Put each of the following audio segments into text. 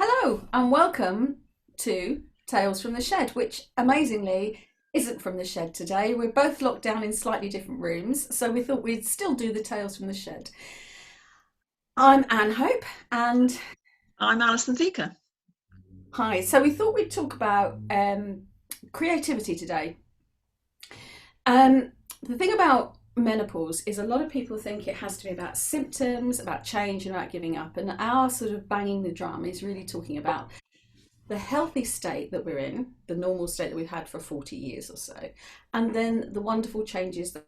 Hello and welcome to Tales from the Shed, which amazingly isn't from the shed today. We're both locked down in slightly different rooms, so we thought we'd still do the Tales from the Shed. I'm Anne Hope, and I'm Alison. hi. So we thought we'd talk about creativity today. The thing about menopause is a lot of people think it has to be about symptoms, about change, and about giving up. And our sort of banging the drum is really talking about the healthy state that we're in, the normal state that we've had for 40 years or so, and then the wonderful changes that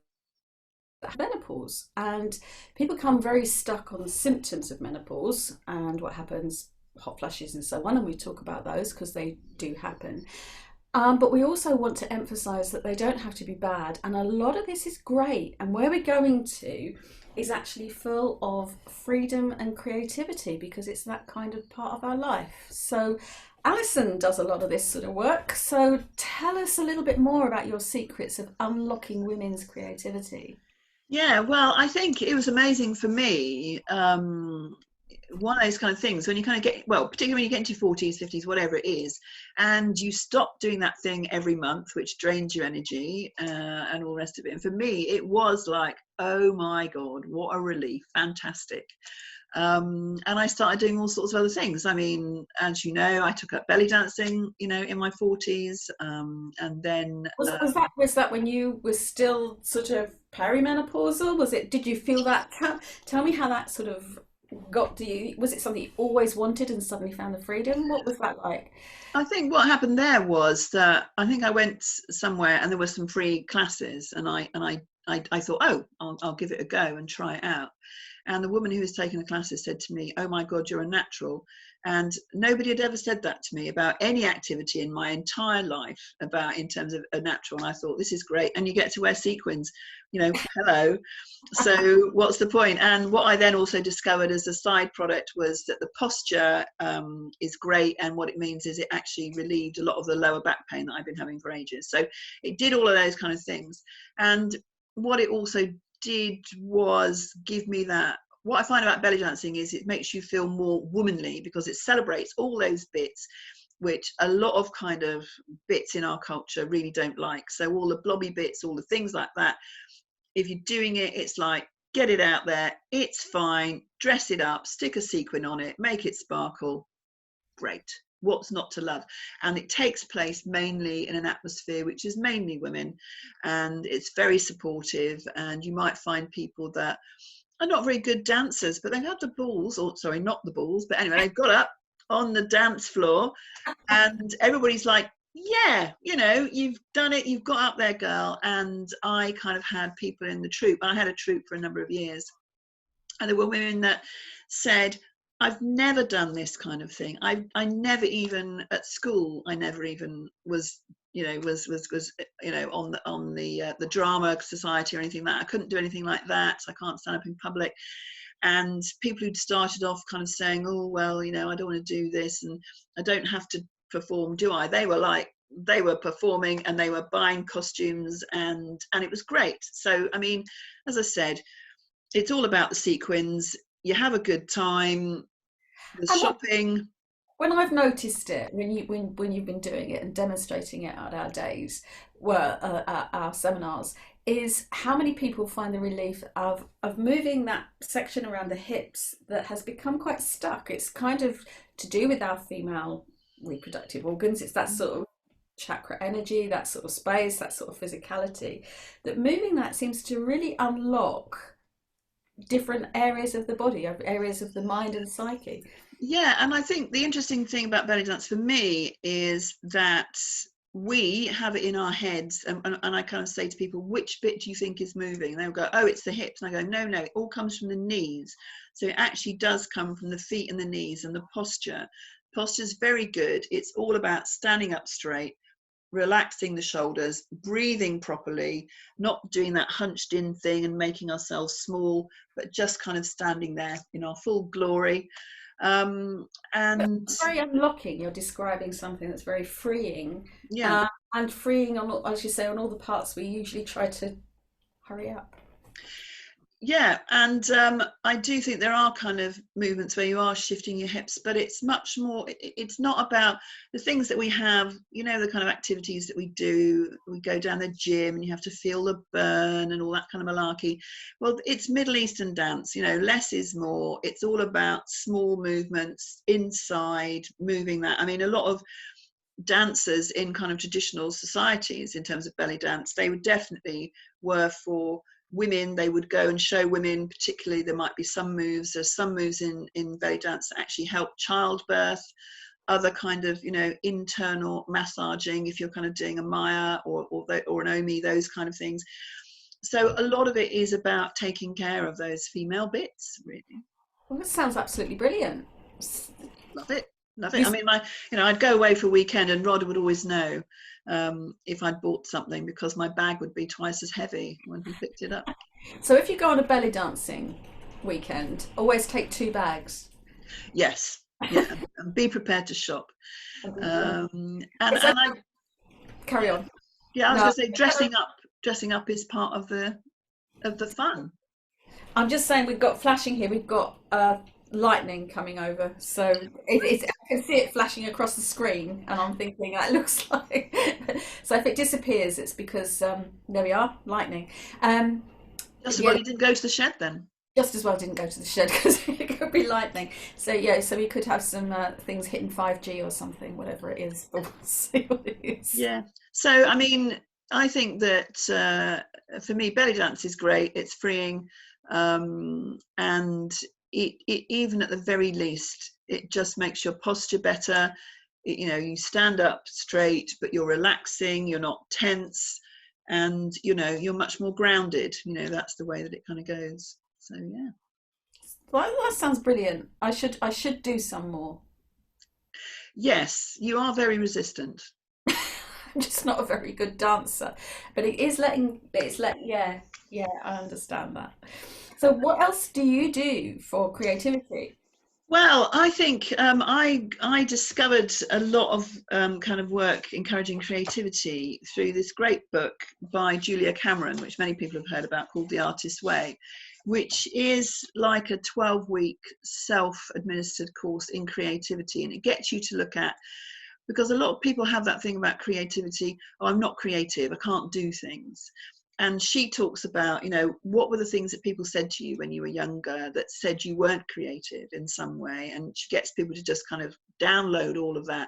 menopause. And people become very stuck on the symptoms of menopause and what happens, hot flushes and so on, and we talk about those because they do happen. But we also want to emphasize that they don't have to be bad, and a lot of this is great. And where we're going to is actually full of freedom and creativity because it's that kind of part of our life. So, Alison does a lot of this sort of work. So, tell us a little bit more about your secrets of unlocking women's creativity. Yeah, well, I think it was amazing for me. One of those kind of things when you kind of get, well, particularly when you get into your 40s, 50s, whatever it is, and you stop doing that thing every month, which drains your energy and all the rest of it. And for me, it was like, oh my God, what a relief. Fantastic. And I started doing all sorts of other things. I mean, as you know, I took up belly dancing, in my 40s. And then Was that when you were still sort of perimenopausal? Was it? Did you feel that? Tell me how that sort of got to you. Was it something you always wanted and suddenly found the freedom? What was that like? I think what happened there was that I think I went somewhere and there were some free classes, and I thought, oh, I'll give it a go and try it out. And the woman who was taking the classes said to me, "Oh my God, you're a natural." And nobody had ever said that to me about any activity in my entire life, about in terms of a natural. And I thought, this is great. And you get to wear sequins, hello. So what's the point? And what I then also discovered as a side product was that the posture is great, and what it means is it actually relieved a lot of the lower back pain that I've been having for ages. So it did all of those kind of things. And what it also did was give me that. What I find about belly dancing is it makes you feel more womanly because it celebrates all those bits which a lot of kind of bits in our culture really don't like. So all the blobby bits, all the things like that, if you're doing it, it's like, get it out there, it's fine, dress it up, stick a sequin on it, make it sparkle, great. What's not to love? And it takes place mainly in an atmosphere which is mainly women, and it's very supportive. And you might find people that are not very good dancers, but they've had the balls, or sorry, not the balls, but anyway, they've got up on the dance floor, and everybody's like, yeah, you've done it, you've got up there, girl. And I kind of had people in the troupe. I had a troupe for a number of years, and there were women that said, I've never done this kind of thing. I never even at school, I never even was, on the drama society or anything like that. I couldn't do anything like that. I can't stand up in public. And people who'd started off kind of saying, oh, well, I don't want to do this and I don't have to perform, do I? They were performing and they were buying costumes, and it was great. So, I mean, as I said, it's all about the sequins. You have a good time. The And what shopping. when I've noticed it, when you've been doing it and demonstrating it at our days, well, at our seminars, is how many people find the relief of moving that section around the hips that has become quite stuck. It's kind of to do with our female reproductive organs. It's that sort of chakra energy, that sort of space, that sort of physicality. That moving that seems to really unlock different areas of the body, areas of the mind and psyche. Yeah, and I think the interesting thing about belly dance for me is that we have it in our heads, and I kind of say to people, which bit do you think is moving? And they'll go, oh, it's the hips. And I go, no, it all comes from the knees. So it actually does come from the feet and the knees and the posture. Posture's very good. It's all about standing up straight, relaxing the shoulders, breathing properly, not doing that hunched in thing and making ourselves small, but just kind of standing there in our full glory. And Very unlocking. You're describing something that's very freeing, yeah, uh, and freeing on, as you say, on all the parts we usually try to hurry up. Yeah, and I do think there are kind of movements where you are shifting your hips, but it's much more, it's not about the things that we have, you know, the kind of activities that we do. We go down the gym and you have to feel the burn and all that kind of malarkey. Well, it's Middle Eastern dance, you know, less is more. It's all about small movements inside, moving that. I mean, a lot of dancers in kind of traditional societies in terms of belly dance, they would definitely were for women. They would go and show women, particularly there might be some moves, there's some moves in belly dance that actually help childbirth, other kind of, you know, internal massaging if you're kind of doing a Maya or an Omi, those kind of things. So a lot of it is about taking care of those female bits, really. Well, that sounds absolutely brilliant. Love it. Love it. You, I mean, I'd go away for a weekend and Rod would always know if I'd bought something because my bag would be twice as heavy when he picked it up. so if you go on a belly dancing weekend, always take 2 bags. Yes. Yeah. And be prepared to shop. And Is that, I, carry on. yeah, I was No, going to say dressing up is part of the fun. I'm just saying we've got flashing here. We've got lightning coming over, so I can see it flashing across the screen, and I'm thinking that looks like. So if it disappears, it's because there we are, lightning. Um, Just as yeah, well you didn't go to the shed then. just as well didn't go to the shed because it could be lightning. So yeah, so we could have some things hitting 5G or something, whatever it is. But we'll see what it is. Yeah. So, I mean, I think that for me, belly dance is great. It's freeing. And even at the very least, it just makes your posture better. You know, you stand up straight, but you're relaxing, you're not tense, and, you know, you're much more grounded. You know, that's the way that it kind of goes. So, yeah. Well, that sounds brilliant. I should do some more. Yes, you are very resistant. I'm just not a very good dancer, but yeah, yeah, I understand that. So what else do you do for creativity? Well, I think I discovered a lot of kind of work encouraging creativity through this great book by Julia Cameron, which many people have heard about, called The Artist's Way, which is like a 12-week self-administered course in creativity, and it gets you to look at, because a lot of people have that thing about creativity, oh, I'm not creative, I can't do things. And she talks about, you know, what were the things that people said to you when you were younger that said you weren't creative in some way, and she gets people to just kind of download all of that.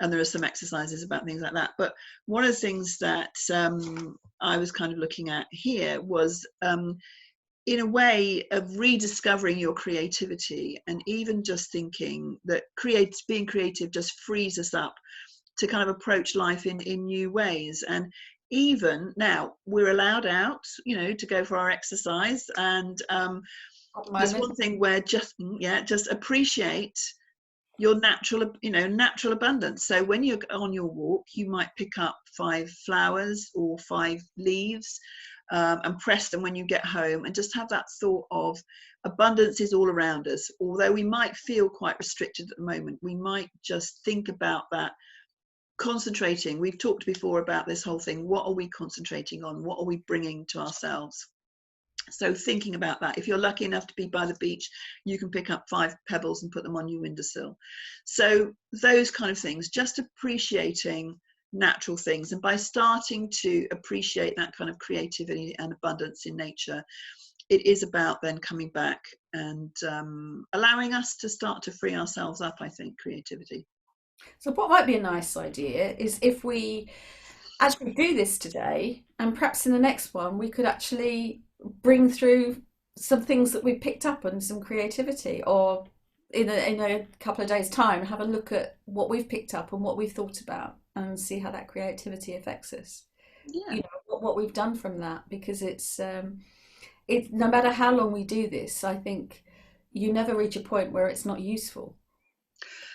And there are some exercises about things like that, but one of the things that I was kind of looking at here was in a way of rediscovering your creativity, and even just thinking that being creative just frees us up to kind of approach life in new ways. And even now we're allowed out, you know, to go for our exercise, and At the there's moment, one thing where just appreciate your natural abundance. So when you're on your walk, you might pick up 5 flowers or 5 leaves, and press them when you get home, and just have that thought of abundance is all around us. Although we might feel quite restricted at the moment, we might just think about that, concentrating. We've talked before about this whole thing, what are we concentrating on, what are we bringing to ourselves? So thinking about that, if you're lucky enough to be by the beach, you can pick up 5 pebbles and put them on your windowsill. So those kind of things, just appreciating natural things. And by starting to appreciate that kind of creativity and abundance in nature, it is about then coming back and allowing us to start to free ourselves up, I think, creativity. so what might be a nice idea is if we actually do this today, and perhaps in the next one we could actually bring through some things that we picked up and some creativity, or in a couple of days' time, have a look at what we've picked up and what we've thought about, and see how that creativity affects us. Yeah. You know what we've done from that, because it no matter how long we do this, I think you never reach a point where it's not useful.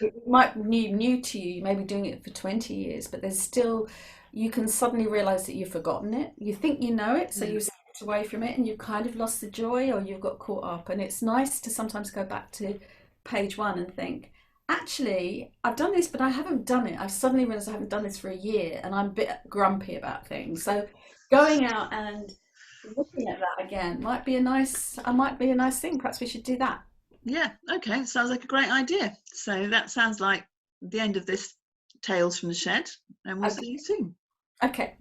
It might be new to you, you may be doing it for 20 years, but there's still, you can suddenly realize that you've forgotten it. You think you know it, so Mm. you stepped away from it and you've kind of lost the joy, or you've got caught up. And it's nice to sometimes go back to page one and think, actually, I've done this, but I haven't done it. I've suddenly realized I haven't done this for a year and I'm a bit grumpy about things. So going out and Looking at that again might be a nice. I might be a nice thing. Perhaps we should do that. Yeah, okay, sounds like a great idea. So that sounds like the end of this Tales from the Shed, and we'll Okay. see you soon. Okay.